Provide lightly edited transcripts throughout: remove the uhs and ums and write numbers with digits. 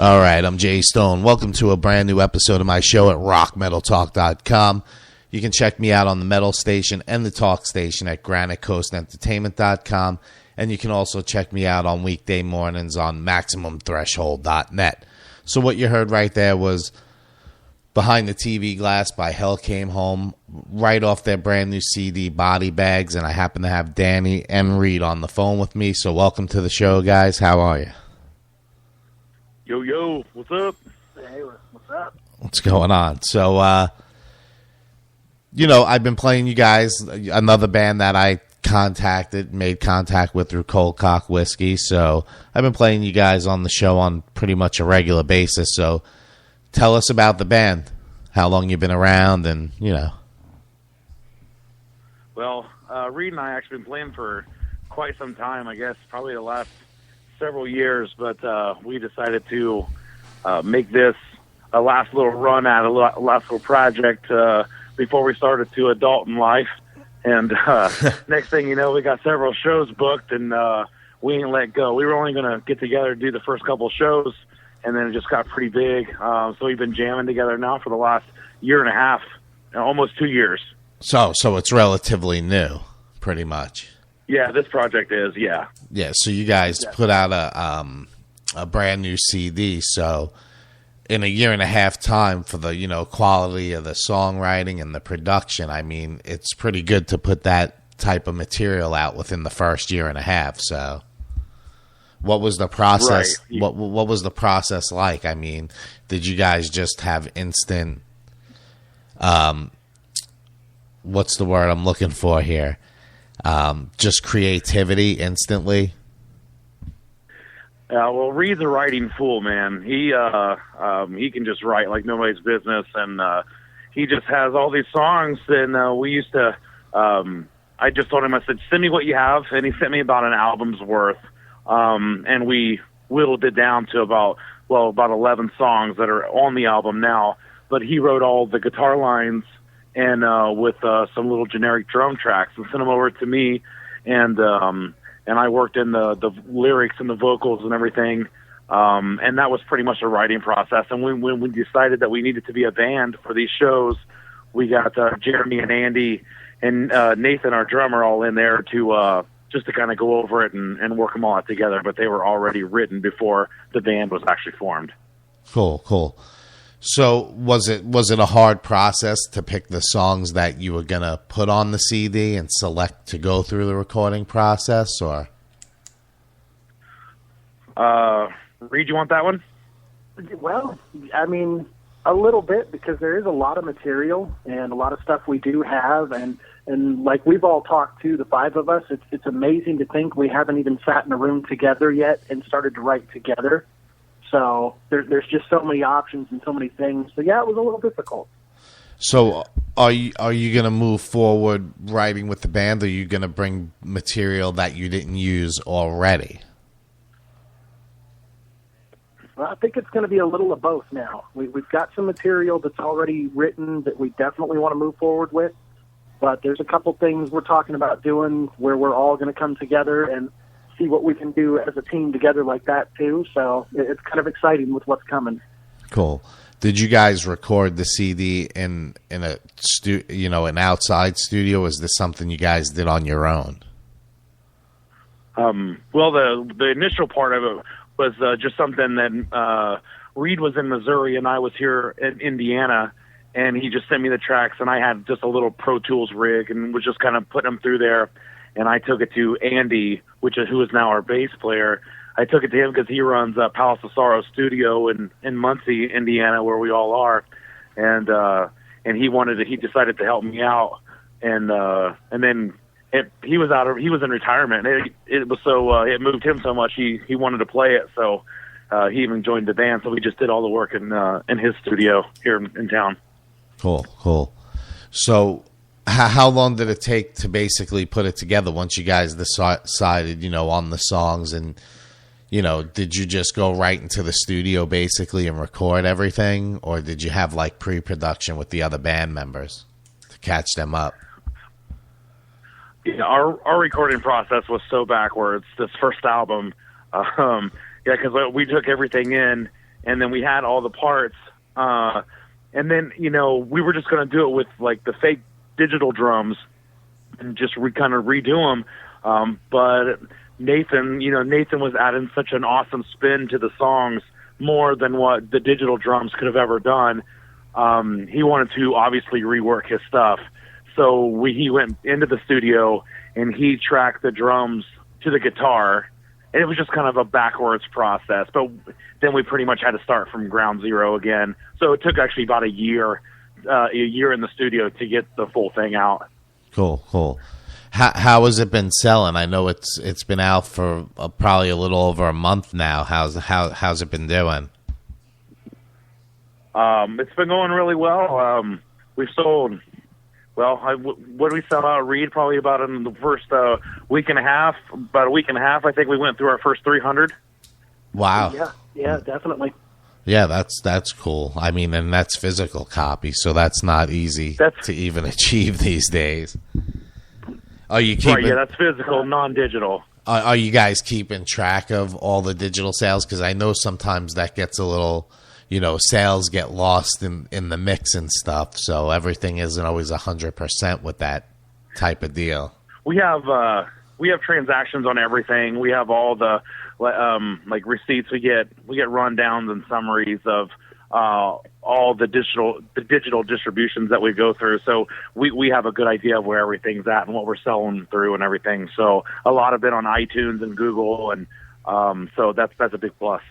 All right, I'm Jay Stone. Welcome to a brand new episode of my show at rockmetaltalk.com. You can check me out on the Metal Station and the Talk Station at granitecoastentertainment.com. And you can also check me out on weekday mornings on MaximumThreshold.net. So what you heard right there was Behind the TV Glass by Hell Came Home, right off their brand new CD, Body Bags. And I happen to have Danny and Reed on the phone with me. So welcome to the show, guys. How are you? Yo, what's up? Hey, what's up? What's going on? So, I've been playing you guys, another band that I made contact with through Cold Cock Whiskey. So I've been playing you guys on the show on pretty much a regular basis. So tell us about the band, how long you've been around, and, Well, Reed and I actually been playing for quite some time, I guess, probably the last several years, but we decided to make this a last little run at a last little project before we started to adult in life. And next thing you know, we got several shows booked, and we ain't let go. We were only going to get together and do the first couple of shows, and then it just got pretty big. So we've been jamming together now for the last year and a half, almost 2 years. So it's relatively new, pretty much. Yeah, this project is, yeah. Yeah, so you guys put out a brand new CD. So in a year and a half time for the, quality of the songwriting and the production, I mean, it's pretty good to put that type of material out within the first year and a half. So what was the process? Right. What was the process like? I mean, did you guys just have instant, what's the word I'm looking for here? Just creativity instantly? Well, Reed's a writing fool, man. He can just write like nobody's business, and he just has all these songs. And we used to, I just told him, I said, send me what you have, and he sent me about an album's worth, and we whittled it down to about 11 songs that are on the album now. But he wrote all the guitar lines and with some little generic drum tracks, and sent them over to me, and I worked in the lyrics and the vocals and everything, and that was pretty much a writing process. And when we decided that we needed to be a band for these shows, we got Jeremy and Andy and Nathan, our drummer, all in there to just to kind of go over it and work them all out together. But they were already written before the band was actually formed. Cool. So was it a hard process to pick the songs that you were going to put on the CD and select to go through the recording process, or? Reed, you want that one? Well, I mean, a little bit, because there is a lot of material and a lot of stuff we do have, and like we've all talked to, the five of us, it's amazing to think we haven't even sat in a room together yet and started to write together. So there's just so many options and so many things. So yeah, it was a little difficult. So are you going to move forward writing with the band, or are you going to bring material that you didn't use already? Well, I think it's going to be a little of both now. We've got some material that's already written that we definitely want to move forward with, but there's a couple things we're talking about doing where we're all going to come together and see what we can do as a team together like that too. So it's kind of exciting with what's coming. Cool. Did you guys record the CD in a an outside studio? Or is this something you guys did on your own? Well, the initial part of it was just something that Reed was in Missouri and I was here in Indiana, and he just sent me the tracks, and I had just a little Pro Tools rig and was just kind of putting them through there. And I took it to Andy, who is now our bass player. I took it to him because he runs Palace of Sorrow Studio in Muncie, Indiana, where we all are. And he decided to help me out. And then he was in retirement. It moved him so much he wanted to play it. So he even joined the band. So we just did all the work in his studio here in town. Cool. So how long did it take to basically put it together once you guys decided, on the songs? And, did you just go right into the studio basically and record everything? Or did you have like pre-production with the other band members to catch them up? Yeah, our recording process was so backwards, this first album. Because we took everything in and then we had all the parts. And then, you know, we were just going to do it with like the fake digital drums and just kind of redo them. But Nathan was adding such an awesome spin to the songs, more than what the digital drums could have ever done. He wanted to obviously rework his stuff. So he went into the studio and he tracked the drums to the guitar. And it was just kind of a backwards process. But then we pretty much had to start from ground zero again. So it took actually about a year in the studio to get the full thing out. Cool. How has it been selling? I know it's been out for probably a little over a month now. How's it been doing? It's been going really well. We've sold, what did we sell out, Reed? Probably about in the first week and a half. About a week and a half, I think we went through our first 300. Wow. Yeah, definitely. Yeah, that's cool. I mean, and that's physical copy, so that's not easy to even achieve these days. Are you keeping? Right, yeah, that's physical, non-digital. Are you guys keeping track of all the digital sales? Because I know sometimes that gets a little, sales get lost in the mix and stuff. So everything isn't always 100% with that type of deal. We have transactions on everything. We have all the like receipts. We get rundowns and summaries of all the digital distributions that we go through. So we have a good idea of where everything's at and what we're selling through and everything. So a lot of it on iTunes and Google, and so that's a big plus.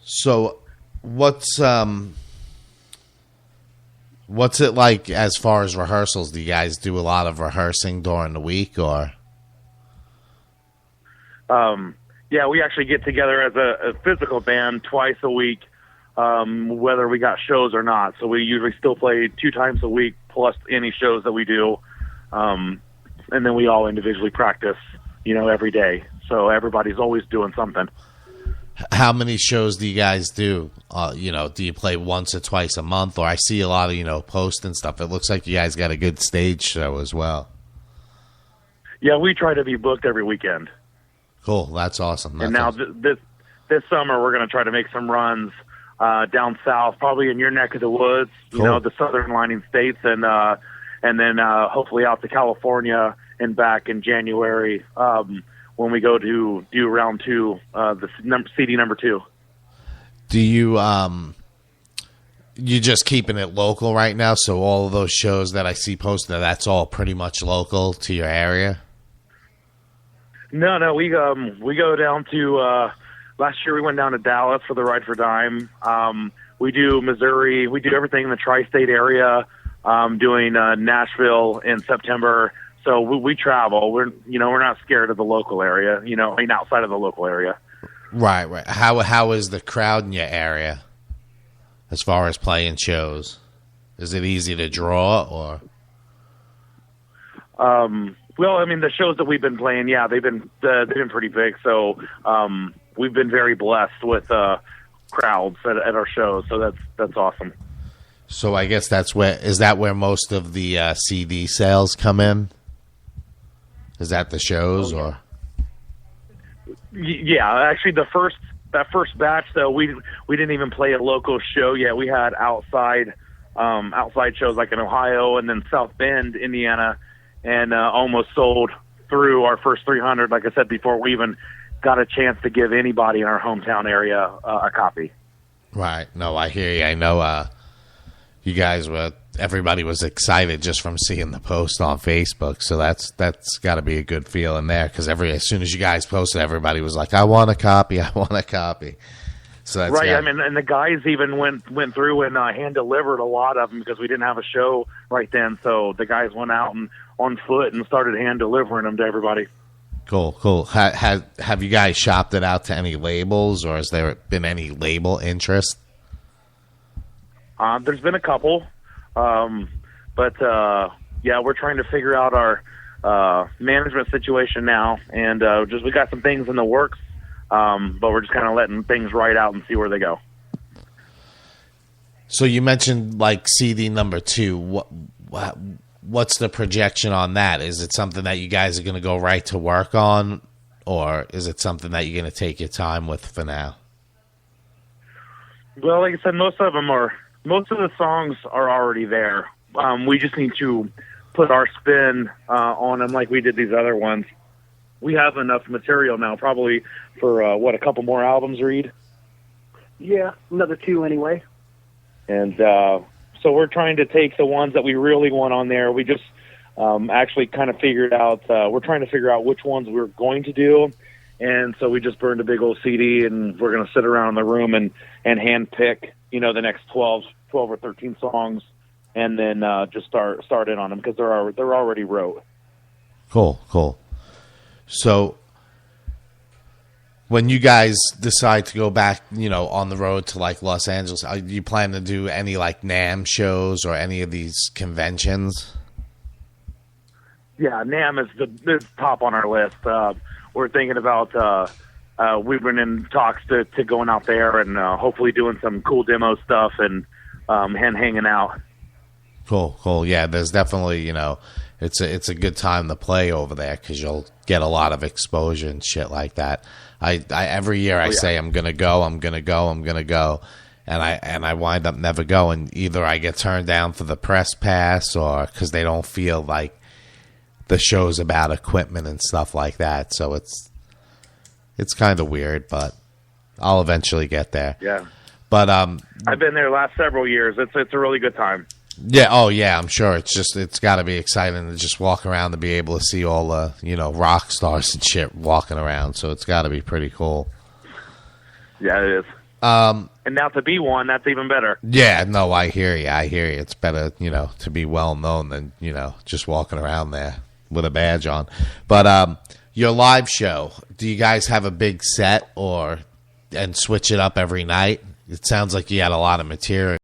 So what's it like as far as rehearsals? Do you guys do a lot of rehearsing during the week, or? Yeah, we actually get together as a physical band twice a week, whether we got shows or not. So we usually still play 2 times a week plus any shows that we do. And then we all individually practice, every day. So everybody's always doing something. How many shows do you guys do? Do you play once or twice a month? Or I see a lot of, posts and stuff. It looks like you guys got a good stage show as well. Yeah, we try to be booked every weekend. Cool. That's awesome. And now this summer we're going to try to make some runs down south, probably in your neck of the woods, cool. The southern lining states, and then hopefully out to California and back in January when we go to do round 2, the CD number 2. Do you you just keeping it local right now? So all of those shows that I see posted, that's all pretty much local to your area? No, we go down to last year we went down to Dallas for the Ride for Dime. We do Missouri. We do everything in the tri-state area. Doing Nashville in September. So we travel. We're not scared of the local area. Outside of the local area. Right. How is the crowd in your area as far as playing shows? Is it easy to draw or? Well, I mean, the shows that we've been playing, yeah, they've been pretty big. So we've been very blessed with crowds at our shows. So that's awesome. So I guess is that where most of the CD sales come in? Is that the shows or? Yeah, actually, that first batch though, we didn't even play a local show yet. We had outside shows like in Ohio and then South Bend, Indiana. And almost sold through our first 300, like I said, before we even got a chance to give anybody in our hometown area a copy. Right. No, I hear you. I know you guys everybody was excited just from seeing the post on Facebook. So that's got to be a good feeling there because as soon as you guys posted, everybody was like, I want a copy. I want a copy. So that's right. I mean, and the guys even went through and hand delivered a lot of them because we didn't have a show right then. So the guys went out and on foot and started hand delivering them to everybody. Cool. Have you guys shopped it out to any labels, or has there been any label interest? There's been a couple, but yeah, we're trying to figure out our management situation now, and we got some things in the works. But we're just kind of letting things ride out and see where they go. So you mentioned like CD number 2. What's the projection on that? Is it something that you guys are going to go right to work on, or is it something that you're going to take your time with for now? Well, like I said, most of the songs are already there. We just need to put our spin on them like we did these other ones. We have enough material now, probably for, a couple more albums, Reed? Yeah, another 2 anyway. And so we're trying to take the ones that we really want on there. We just actually kind of figured out, we're trying to figure out which ones we're going to do. And so we just burned a big old CD, and we're going to sit around in the room and hand pick, the next 12 or 13 songs, and then just start in on them because they're already wrote. Cool. So when you guys decide to go back, on the road to like Los Angeles, are you plan to do any like NAMM shows or any of these conventions? Yeah, NAMM is top on our list. We're thinking about we've been in talks to going out there and hopefully doing some cool demo stuff and hanging out. Cool. Yeah, there's definitely, it's a good time to play over there because you'll get a lot of exposure and shit like that. I every year I say I'm gonna go, and I wind up never going. Either I get turned down for the press pass, or because they don't feel like the show's about equipment and stuff like that. So it's kind of weird, but I'll eventually get there. Yeah. But I've been there last several years. It's a really good time. Yeah, oh yeah, I'm sure. It's got to be exciting to just walk around and be able to see all the, rock stars and shit walking around. So it's got to be pretty cool. Yeah, it is. And now to be one, that's even better. Yeah, no, I hear you. It's better, to be well known than, just walking around there with a badge on. But your live show, do you guys have a big set and switch it up every night? It sounds like you had a lot of material.